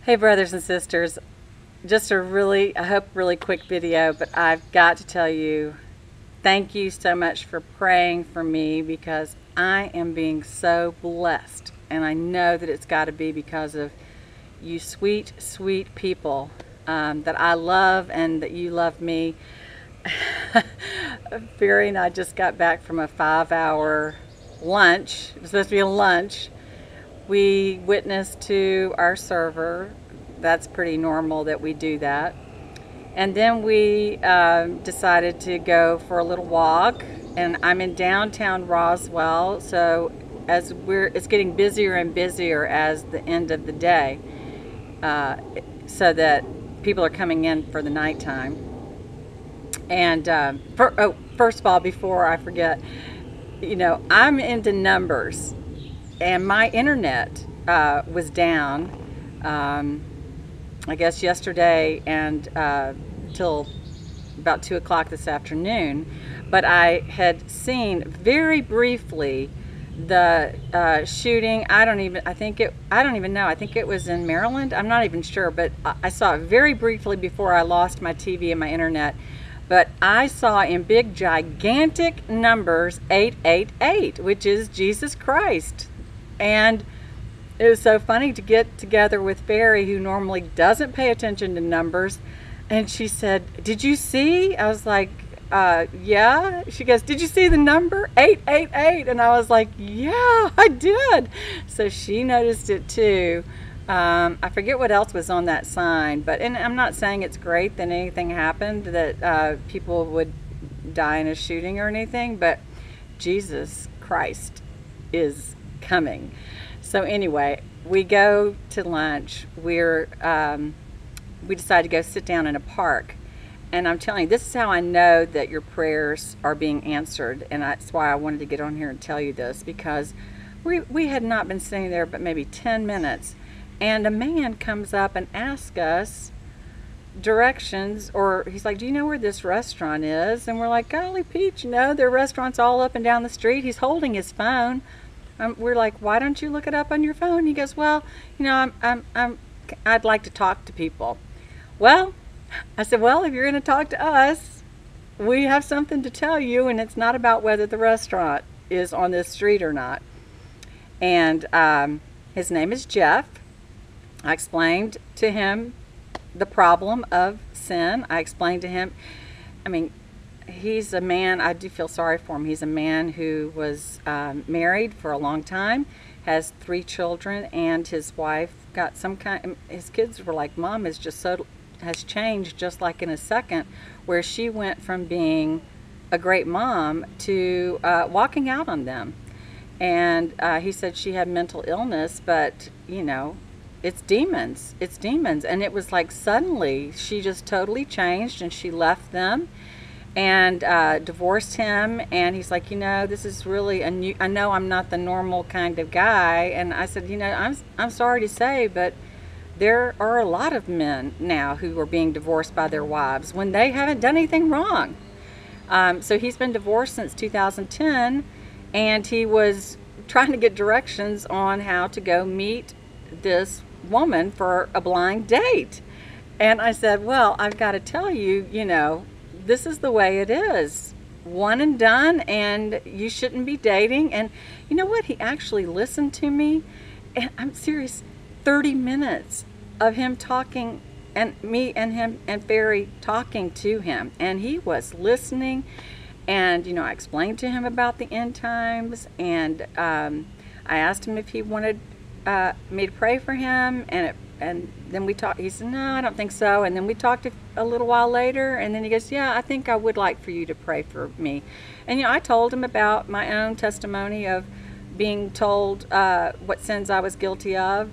Hey brothers and sisters, just a really, I hope really quick video, but I've got to tell you, thank you so much for praying for me because I am being so blessed, and I know that it's got to be because of you sweet, sweet people that I love and that you love me. Barry and I just got back from a 5-hour lunch. It was supposed to be a lunch. We witnessed to our server. That's pretty normal that we do that. And then we decided to go for a little walk. And I'm in downtown Roswell, so it's getting busier and busier as the end of the day, so that people are coming in for the nighttime. And first of all, before I forget, I'm into numbers. And my internet was down, I guess yesterday and till about 2 o'clock this afternoon. But I had seen very briefly the shooting. I don't even know. I think it was in Maryland. I'm not even sure, but I saw it very briefly before I lost my TV and my internet. But I saw in big, gigantic numbers 888, which is Jesus Christ. And it was so funny to get together with Barry, who normally doesn't pay attention to numbers. And she said, "Did you see?" I was like, yeah. She goes, "Did you see the number 888?" And I was like, "Yeah, I did." So she noticed it too. I forget what else was on that sign, and I'm not saying it's great that anything happened, that people would die in a shooting or anything, but Jesus Christ is coming. So anyway, we go to lunch. We decide to go sit down in a park, and I'm telling you, this is how I know that your prayers are being answered, and that's why I wanted to get on here and tell you this, because we had not been sitting there but maybe 10 minutes, and a man comes up and asks us directions, or he's like, "Do you know where this restaurant is?" And we're like, "Golly Peach, there are restaurants all up and down the street." He's holding his phone. We're like, "Why don't you look it up on your phone?" He goes, "Well, I'd like to talk to people." Well, I said, "Well, if you're going to talk to us, we have something to tell you, and it's not about whether the restaurant is on this street or not." And his name is Jeff. I explained to him the problem of sin. I explained to him, he's a man, I do feel sorry for him. He's a man who was married for a long time, has 3 children, and his wife got his kids were like, "Mom has changed just like in a second," where she went from being a great mom to walking out on them. And he said she had mental illness, but it's demons. It's demons. And it was like suddenly she just totally changed, and she left them and divorced him. And he's like, "This is really a new, I know I'm not the normal kind of guy." And I said, I'm sorry to say, but there are a lot of men now who are being divorced by their wives when they haven't done anything wrong. So he's been divorced since 2010, and he was trying to get directions on how to go meet this woman for a blind date. And I said, "Well, I've got to tell you, this is the way it is. One and done, and you shouldn't be dating." And you know what? He actually listened to me, and I'm serious, 30 minutes of him talking, and me and him and Barry talking to him, and he was listening. And I explained to him about the end times, and I asked him if he wanted me to pray for him, and then we talked. He said, "No, I don't think so." And then we talked a little while later, and then he goes, "Yeah, I think I would like for you to pray for me." And I told him about my own testimony of being told what sins I was guilty of.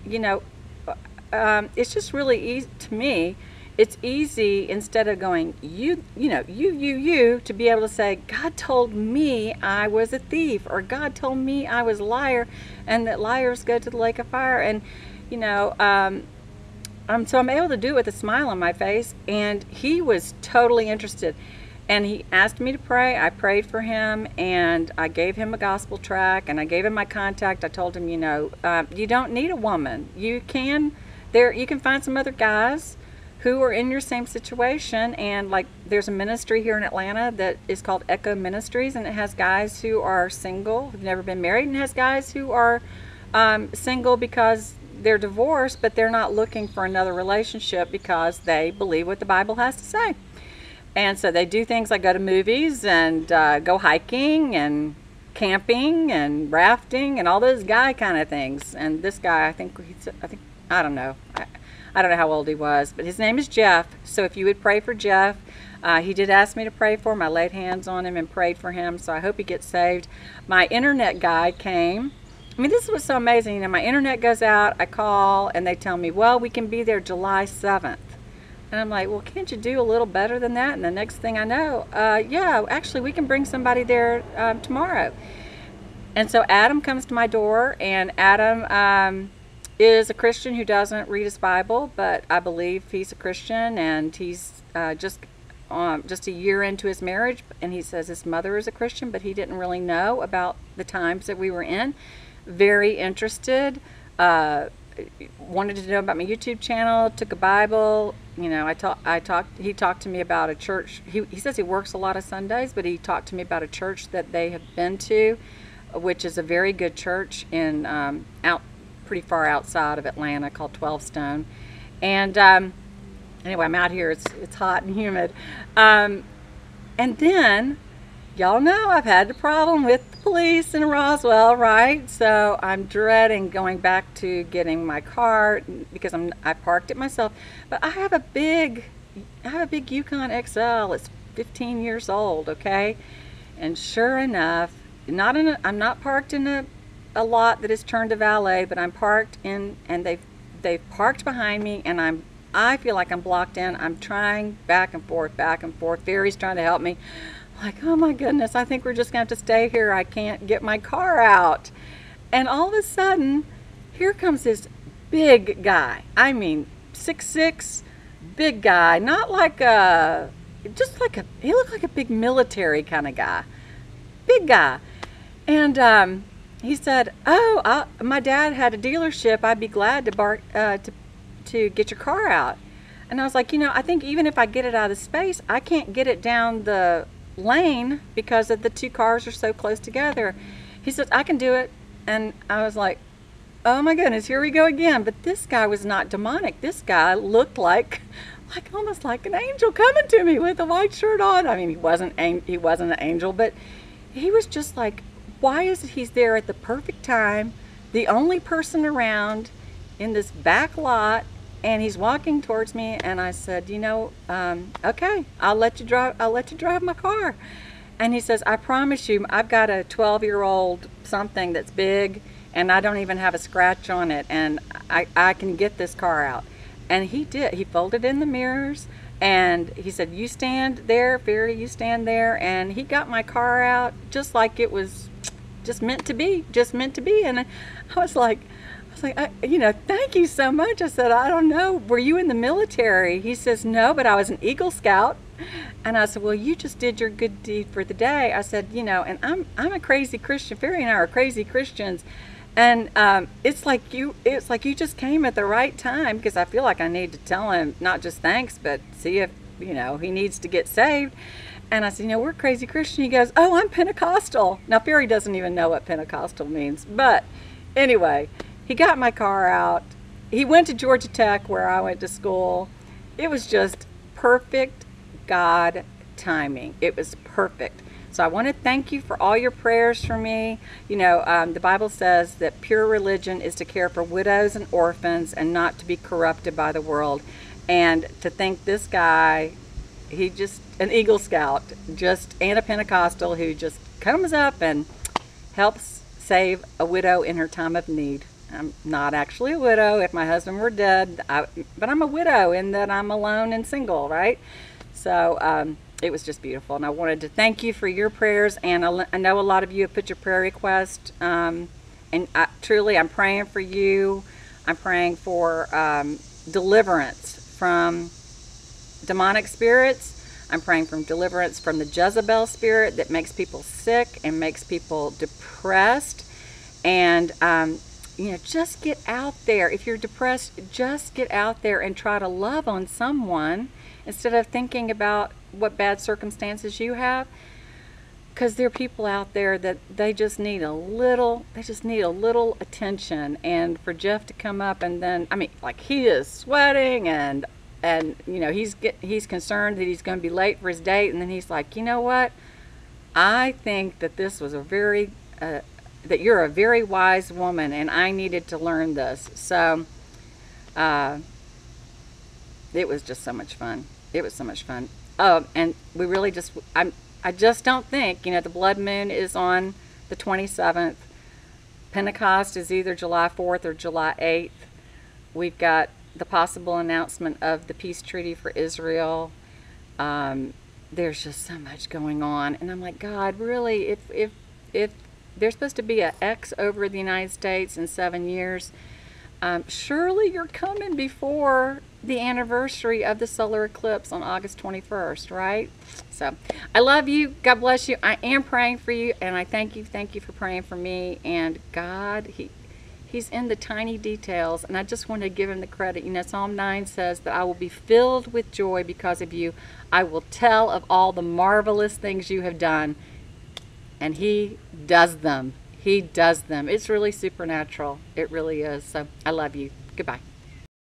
It's just really easy to me. It's easy, instead of going you to be able to say, "God told me I was a thief," or "God told me I was a liar, and that liars go to the lake of fire." And so I'm able to do it with a smile on my face. And he was totally interested, and he asked me to pray. I prayed for him, and I gave him a gospel tract, and I gave him my contact. I told him, you don't need a woman. there, you can find some other guys who are in your same situation. And like, there's a ministry here in Atlanta that is called Echo Ministries, and it has guys who are single, who've never been married, and has guys who are single because they're divorced, but they're not looking for another relationship because they believe what the Bible has to say. And so they do things like go to movies and go hiking and camping and rafting and all those guy kind of things. And this guy, I don't know. I don't know how old he was, but his name is Jeff. So if you would pray for Jeff, he did ask me to pray for him. I laid hands on him and prayed for him. So I hope he gets saved. My internet guy came. I mean, this was so amazing. You know, my internet goes out, I call, and they tell me, well, we can be there July 7th. And I'm like, well, can't you do a little better than that? And the next thing I know, yeah, actually, we can bring somebody there tomorrow. And so Adam comes to my door, and Adam is a Christian who doesn't read his Bible, but I believe he's a Christian, and he's just a year into his marriage, and he says his mother is a Christian, but he didn't really know about the times that we were in. Very interested, wanted to know about my YouTube channel, took a Bible. You know, he talked to me about a church. He says he works a lot of Sundays, but he talked to me about a church that they have been to, which is a very good church in pretty far outside of Atlanta, called 12 Stone. And anyway, I'm out here. It's hot and humid. And then, y'all know I've had the problem with the police in Roswell, right? So I'm dreading going back to getting my car because I parked it myself. But I have a big Yukon XL. It's 15 years old, okay? And sure enough, I'm not parked in a lot that is turned to valet, but I'm parked in, and they've parked behind me, and I feel like I'm blocked in. I'm trying back and forth. Barry's trying to help me. Like, oh my goodness, I think we're just gonna have to stay here. I can't get my car out. And all of a sudden, here comes this big guy. I mean, 6'6", big guy. Not like he looked like a big military kind of guy. Big guy. And he said, oh, my dad had a dealership. I'd be glad to get your car out. And I was like, you know, I think even if I get it out of space, I can't get it down the lane because of the two cars are so close together. He says, I can do it. And I was like, oh my goodness, here we go again. But this guy was not demonic. This guy looked like almost like an angel coming to me with a white shirt on. I mean, he wasn't an angel, but he was just like, why is it he's there at the perfect time, the only person around in this back lot, and he's walking towards me? And I said, you know, okay, I'll let you drive my car. And he says, I promise you, I've got a 12-year-old something that's big, and I don't even have a scratch on it, and I can get this car out. And he did. He folded in the mirrors, and he said, you stand there, Barry, you stand there. And he got my car out just like it was just meant to be. And I was like, you know, thank you so much. I said, I don't know, were you in the military? He says, no, but I was an Eagle Scout. And I said, well, you just did your good deed for the day. I said, you know, and I'm a crazy Christian. Barry and I are crazy Christians. And it's like you just came at the right time, because I feel like I need to tell him not just thanks, but see if, you know, he needs to get saved. And I said, you know, we're crazy Christian. He goes, oh, I'm Pentecostal. Now, Barry doesn't even know what Pentecostal means. But anyway, he got my car out. He went to Georgia Tech, where I went to school. It was just perfect God timing. It was perfect. So I want to thank you for all your prayers for me. You know, the Bible says that pure religion is to care for widows and orphans and not to be corrupted by the world. And to think this guy, he just an Eagle Scout, and a Pentecostal who just comes up and helps save a widow in her time of need. I'm not actually a widow. If my husband were dead, but I'm a widow in that I'm alone and single, right? So it was just beautiful, and I wanted to thank you for your prayers. And I know a lot of you have put your prayer request, and truly, I'm praying for you. I'm praying for deliverance from demonic spirits. I'm praying for deliverance from the Jezebel spirit that makes people sick and makes people depressed. And just get out there. If you're depressed, just get out there and try to love on someone instead of thinking about what bad circumstances you have. Because there are people out there that they just need a little attention. And for Jeff to come up, and then, I mean, like, he is sweating, and he's concerned that he's going to be late for his date, and then he's like, you know what, I think that this was a very that you're a very wise woman, and I needed to learn this. So it was just so much fun. It was so much fun. Oh, and we really I just don't think, the blood moon is on the 27th. Pentecost is either July 4th or July 8th. We've got the possible announcement of the peace treaty for Israel. There's just so much going on, and I'm like, God, really, if there's supposed to be an X over the United States in 7 years, surely you're coming before the anniversary of the solar eclipse on August 21st, right? So I love you. God bless you. I am praying for you, and I thank you for praying for me. And God, He's in the tiny details, and I just want to give Him the credit. Psalm 9 says that I will be filled with joy because of you. I will tell of all the marvelous things you have done. And He does them. He does them. It's really supernatural. It really is. So I love you. Goodbye.